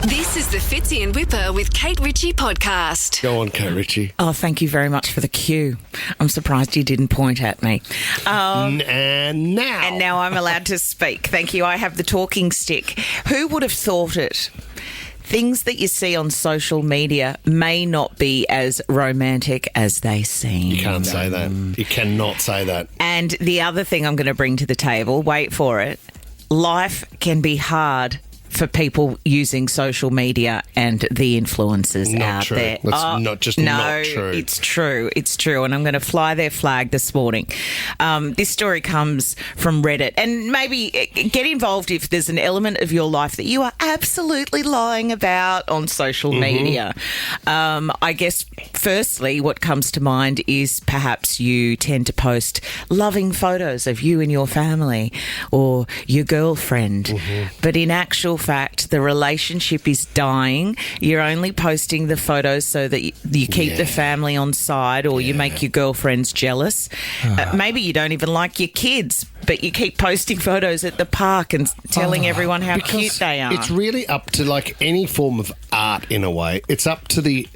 This is the Fitzy and Whipper with Kate Ritchie podcast. Go on, Kate Ritchie. Oh, thank you very much for the cue. I'm surprised you didn't point at me. And now. And now I'm allowed to speak. Thank you. I have the talking stick. Who would have thought it? Things that you see on social media may not be as romantic as they seem. You can't say that. You cannot say that. And the other thing I'm going to bring to the table, wait for it, life can be hard for people using social media and the influencers Not out true. there. That's not true. No, it's true. It's true. And I'm going to fly their flag this morning. This story comes from Reddit. And maybe get involved if there's an element of your life that you are absolutely lying about on social media. I guess, firstly, what comes to mind is perhaps you tend to post loving photos of you and your family or your girlfriend. But in actual fact, the relationship is dying. You're only posting the photos so that you keep the family on side, or you make your girlfriends jealous. Maybe you don't even like your kids, but you keep posting photos at the park and telling everyone how cute they are. It's really up to, like, any form of art in a way. It's up to the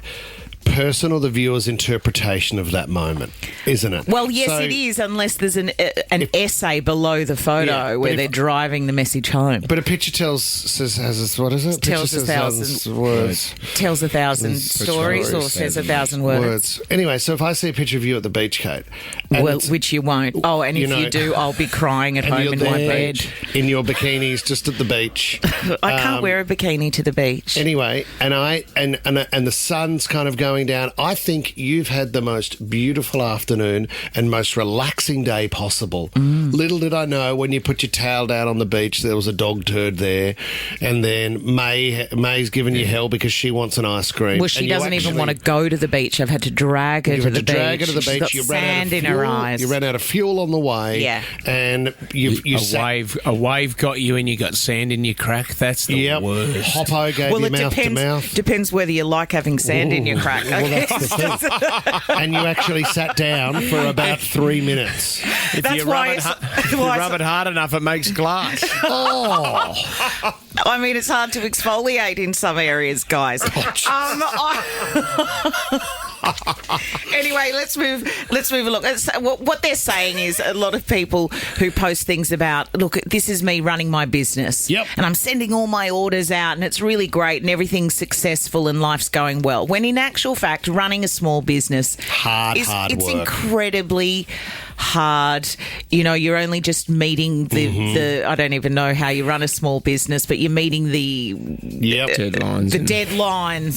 person or the viewer's interpretation of that moment, isn't it? Well, yes, it is, unless there's an essay below the photo where they're driving the message home. But a picture what is it? Tells Picture a says thousand words. Tells 1,000 stories or says 1,000 words. Anyway, so if I see a picture of you at the beach, Kate, and Well, which you won't. Oh, and if you do, I'll be crying at home you're in my there bed. in your bikinis just at the beach. I can't wear a bikini to the beach. Anyway, and the sun's kind of going down. I think you've had the most beautiful afternoon and most relaxing day possible. Little did I know, when you put your towel down on the beach, there was a dog turd there, and then May's giving you hell because she wants an ice cream. Well, she doesn't even want to go to the beach. I've had to drag her to the beach. She's got sand in her eyes. You ran out of fuel on the way. Yeah. And a wave got you and you got sand in your crack. That's the worst. Hoppo gave you mouth to mouth. Depends whether you like having sand in your crack. Well, that's the thing. And you actually sat down for about 3 minutes. If you rub it hard enough, it makes glass. Oh. I mean, it's hard to exfoliate in some areas, guys. Anyway, let's move along. What they're saying is a lot of people who post things about, look, this is me running my business. Yep. And I'm sending all my orders out and it's really great and everything's successful and life's going well. When in actual fact, running a small business it's work. It's incredibly hard. You know, you're only just meeting the I don't even know how you run a small business, but you're meeting the deadlines.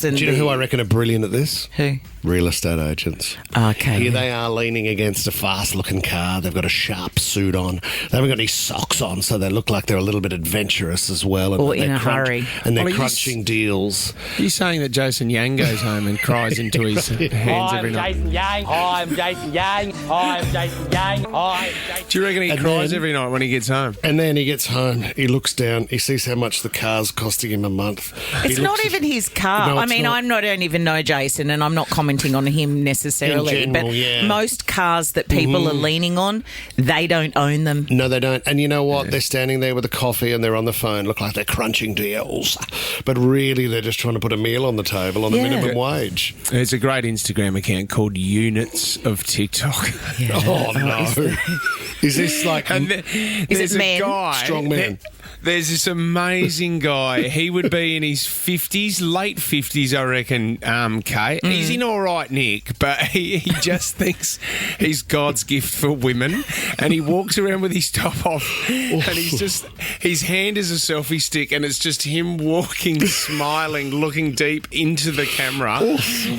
And do you know who I reckon are brilliant at this? Who? Real estate agents. Okay. Here they are leaning against a fast-looking car. They've got a sharp suit on. They haven't got any socks on, so they look like they're a little bit adventurous as well. And or in a hurry. And they're crunching deals. Are you saying that Jason Yang goes home and cries into his hands every night? Jason Yang. Hi, I'm Jason Yang. Hi, I'm Jason Yang. Hi, I'm Jason. Do you reckon he cries every night when he gets home? And then he gets home, he looks down, he sees how much the car's costing him a month. It's not even his car. No, I mean, I don't even know Jason, and I'm not commenting on him necessarily. In general, but most cars that people are leaning on, they don't own them. No, they don't. And you know what? They're standing there with a coffee and they're on the phone, look like they're crunching deals. But really, they're just trying to put a meal on the table on a minimum wage. There's a great Instagram account called Units of TikTok. Yeah. Oh, no. Is this like... Is it men? Strong man. There's this amazing guy. He would be in his 50s, late 50s, I reckon, Kate. He's in all right nick, but he just thinks he's God's gift for women. And he walks around with his top off and his hand is a selfie stick and it's just him walking, smiling, looking deep into the camera,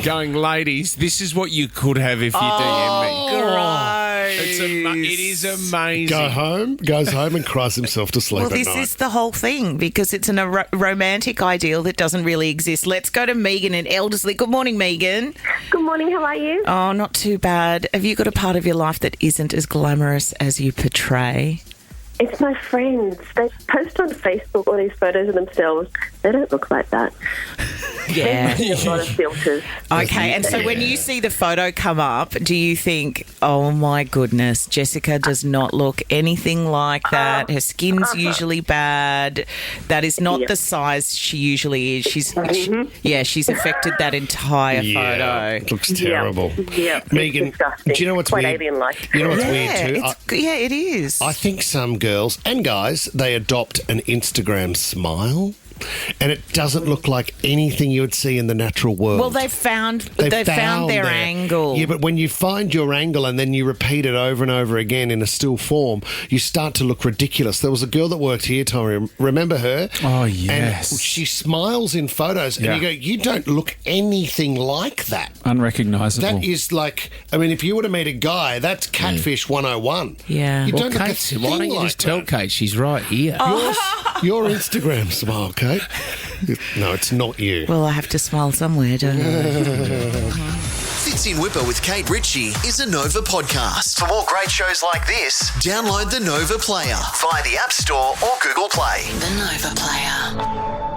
going, ladies, this is what you could have if you DM me. Gross. It is amazing. Goes home and cries himself to sleep Well, at this night. is the whole thing, because it's a romantic ideal that doesn't really exist. Let's go to Megan in Elderslie. Good morning, Megan. Good morning, how are you? Oh, not too bad. Have you got a part of your life that isn't as glamorous as you portray? It's my friends. They post on Facebook all these photos of themselves. They don't look like that. Yeah. There's a lot of filters. Okay, and so when you see the photo come up, do you think, oh my goodness, Jessica does not look anything like that. Her skin's usually bad. That is not Yeah. the size she usually is. She's affected that entire Yeah, photo. it looks terrible. Yeah. Megan, It's disgusting. do you know what's Quite weird? alien-like. You know what's Yeah, weird too? it is. I think some girls and guys, they adopt an Instagram smile. And it doesn't look like anything you would see in the natural world. Well, they've found their angle. Yeah, but when you find your angle and then you repeat it over and over again in a still form, you start to look ridiculous. There was a girl that worked here, Tommy. Remember her? Oh, yes. And she smiles in photos, Yeah. and you go, you don't look anything like that. Unrecognisable. That is like, I mean, if you were to meet a guy, that's catfish 101. Yeah. You Well, don't look a Kate, thing why don't you like just tell that. Kate she's right here? Your Instagram smile, Kate. No, it's not you. Well, I have to smile somewhere, don't I? Fits in Whipper with Kate Ritchie is a Nova podcast. For more great shows like this, download the Nova Player via the App Store or Google Play. The Nova Player.